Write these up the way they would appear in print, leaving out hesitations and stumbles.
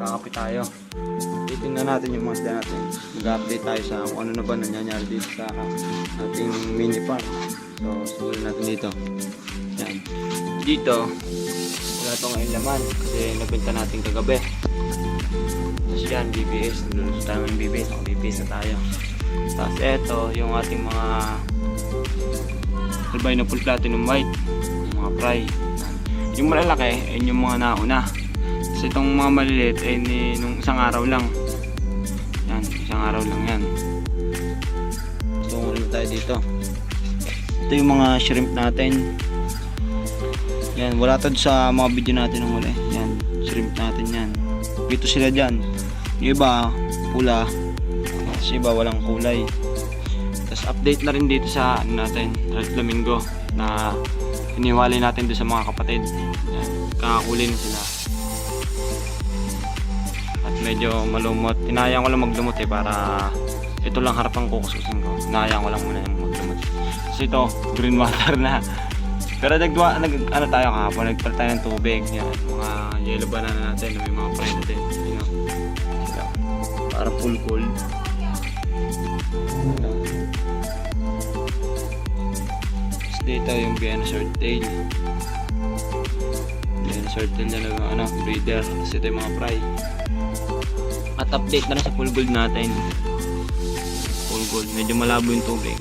kakapit tayo. Titingnan natin yung mga isda natin. Mag-update tayo sa kung ano na ba nangyayari dito sa ating mini farm. So, simulan natin dito. Yan. Dito, wala itong ngayon laman kasi nabenta natin kagabi. Tapos yan, BBS. Nalulus tayo ng BBS. BBS na tayo. Tapos eto, yung ating mga albino full platinum white. Yung mga fry. Yung malalaki, ay yung mga nauna. Kasi itong mga maliliit ay nung isang araw lang. Yan, isang araw lang yan. So, ulit tayo dito. Ito yung mga shrimp natin. Yan, wala to sa mga video natin nung uli. Yan, shrimp natin yan. Dito sila dyan. Yung iba, pula. Tapos iba, walang kulay. Tapos update na rin dito sa ano natin, Red Flamingo. Na iniwalay natin doon sa mga kapatid. Yan, kakakuli na sila. At medyo malumot. Inayang ko lang maglumot para ito lang harapan ko kususin ko. Inayang ko lang muna yung maglumot. So ito, green water na. Pero ano tayo kahapon, nagpalit tayo ng tubig. Yan, mga yellow banana natin, may mga friend natin. You know, sila. Parang full cold. Tapos dito yung Vienna Swordtail. Vienna Swordtail na breeder. Tapos ito yung mga fry. At update na rin sa full gold natin. Full gold, medyo malabo yung tubig.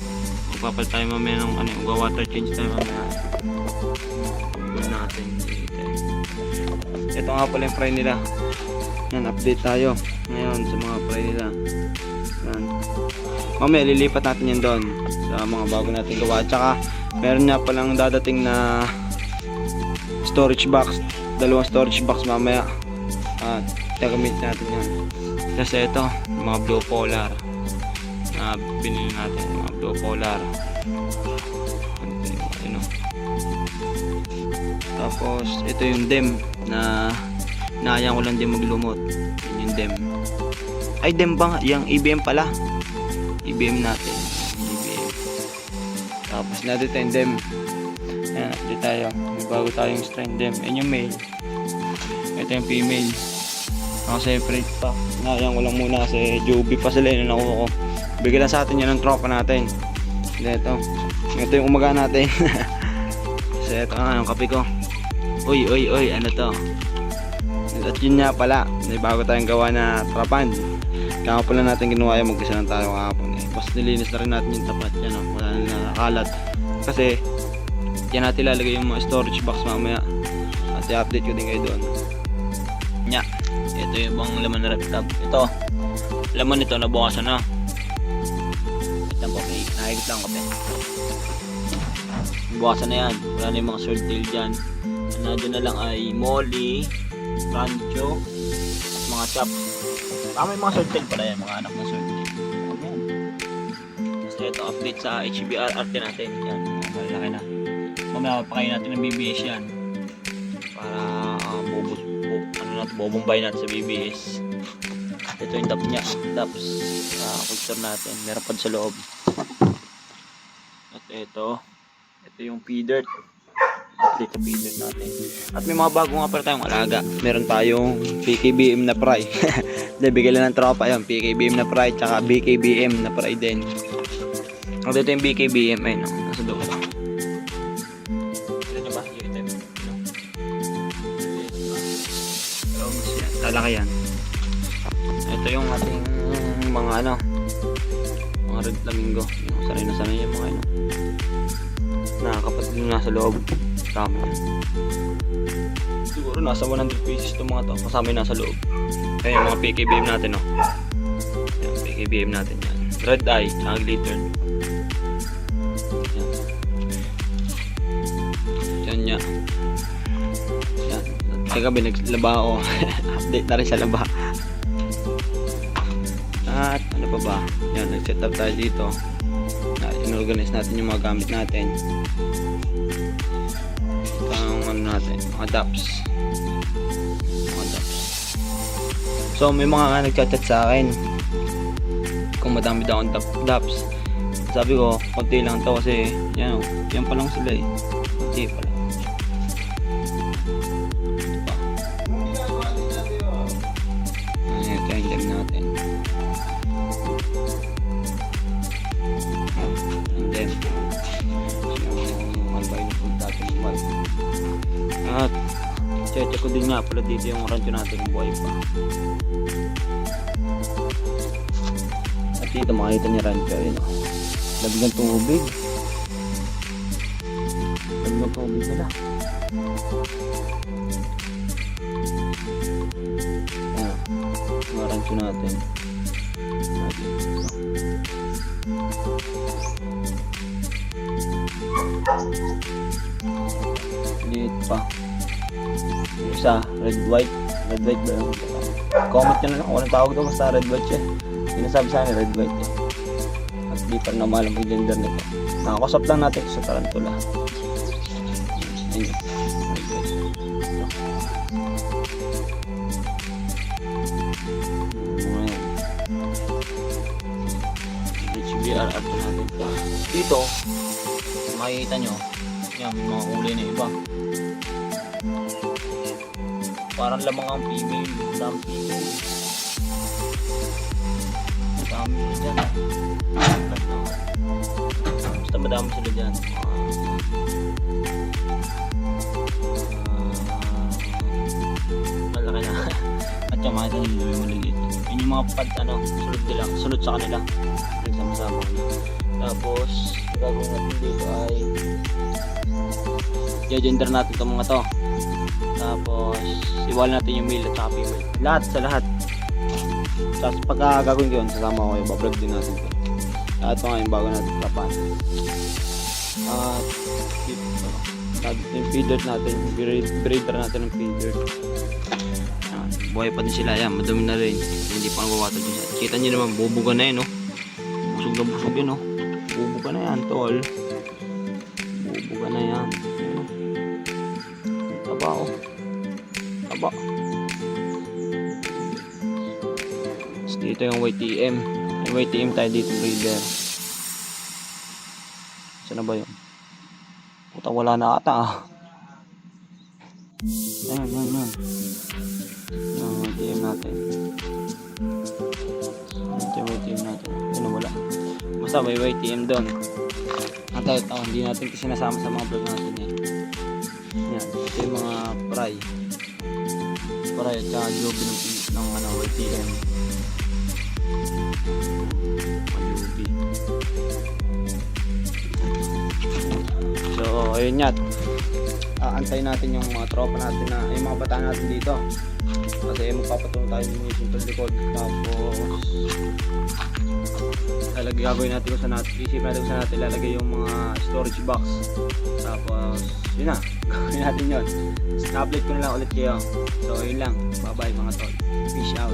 Magpapalit tayo mamaya ng water change tayo mamaya. Natin ito nga pala yung fry nila. Yan, update tayo ngayon sa mga fry nila. Yan, mamaya lilipat natin yan doon sa mga bago natin gawa. At saka meron na palang dadating na storage box, dalawang storage box mamaya at gagamit natin yan. Kasi ito yung mga blue polar na binili natin, mga blue polar. Tapos ito yung dem na naayang ko lang din maglumot. Yun yung dem. Ay, dem ba nga? Yung EBM pala. EBM natin. EBM. Tapos natin yung dem. Ayan, update tayo. May bago tayong strain dem. Ayan yung male. Ito yung female. Naka-separate pa. Naayang ko lang muna kasi Joby pa sila yun nakuha ko. Bigyan lang sa atin yun ng tropa natin. Ito yung umaga natin. Kasi ito yung kape ko. Uy, ano to? At yun nga pala, may bago tayong gawa na trapan. Kaya pala natin ginawa yung mag-isa lang tayo kahapon eh. Tapos nilinis na rin natin yung tapat yan, wala na nakalat. Kasi yan natin lalagay yung mga storage box mamaya. At i-update ko din kayo doon. Nya, ito yung bang laman na laptop. Ito, laman nito nabukasan na. Ito po, may nakikit lang kape. Nabukasan na yan, wala na yung mga swordtail dyan. Nandiyan na lang ay molly, rancho, mga chop. May mga swordtail pala yan, mga anak ng swordtail. Ayan. Basta ito, update sa HBR arte natin. Yan, malaki na. Mamaya mapakain natin ng BBS yan. Para bobombay natin sa BBS. Ito yung tap niya. Taps culture natin. Meron pa sa loob. At ito yung feeder. Update sa feeder natin. At may mga bago nga pala tayong alaga. Meron tayong PKBM na fry. Bigyan lang ng tropa yun. PKBM na fry tsaka BKBM na fry din. At ito yung BKBM. Ayun, nasa doon. Ito nyo ba? Lalaki yan. Ito yung ating mga mga Red Flamingo. Sanay na sanay yung mga nakakapatid na nasa loob. Kasama yan. Siguro nasa 100 pieces itong mga to. Kasama yung nasa loob. Kaya yung mga PKBM natin Yan, PKBM natin yan. Red eye, tsaka glitter. Yan niya. Yan. Kagabi naglaba ako. Update na rin sa laba. At ano pa ba? Yan, nag-set up tayo dito. In-organize natin yung mga gamit natin. Mga daps. So may mga nagchat-chat sa akin kung madami daw ang daps. Sabi ko, konti lang to kasi yan pa lang sila eh. Konti pa lang. din nga pala dito yung rancho natin kung buhay pa. At dito makikita niya rancho, yun o. Labig ng tubig. Labig ng tubig nila. Ayan, mga rancho natin. Liit pa. Yung isa, red white. Red white ba yun? Comment nyo na lang kung anong tawag ito. Basta red white siya. Sinasabi sa akin red white eh. At di pa na malam ang gender nito. Nakakasap lang natin sa tarantula. Ayun. Red white. Ayan. HBR ato natin. Dito, makikita nyo, yan, may mga kulay na iba. Parang lamang ang female, dami female. Dami sila dyan. Basta madami sila dyan. Malaki na. At yung makita nyo, yung maliit. Yun yung mga sunod nila, sunod sa kanila. Nagsama-sama ko. Tapos, gagawin natin dito ay i-gender natin itong mga to. Tapos, iwala natin yung male at saka female. Lahat sa lahat. Tapos, pagka gagawin ko yun, sasama ko yung bablog din natin ito. At ito nga yung bago natin trapan. At, ito yung feeder natin, yung breeder natin ng feeder. Buhay pa din sila, yan, madami na rin. Hindi pa nagwawater din siya. Kita nyo naman, bubuga na yun, no? Busog na busog yun, no? Bubuga na yan, tol. Bubuga na yan. Taba, oh. Taba. Tapos dito yung YTM. Yung YTM tayo dito, breeder. Saan na ba yun? Puta, wala na ata, ah. Ayan, yan, yan. Yung YTM natin. Ito yung YTM natin. Ano, wala. Basta may YTM doon. Ito, hindi natin ito sinasama sa mga vlog natin eh. Yan, ito yung mga fry. Fry at saka joby ng YTM. Joby. So, ayun yan. Antayin natin yung mga tropa natin na, yung mga bata natin dito. Kasi magpapatulong tayo ng mission sa likod. Tapos gagawin natin kung saan natin, isip natin kung saan natin lalagay yung mga storage box. Tapos yun na, gagawin natin yun. Tablet ko na lang ulit kayo. So yun lang, bye bye mga tol, peace out.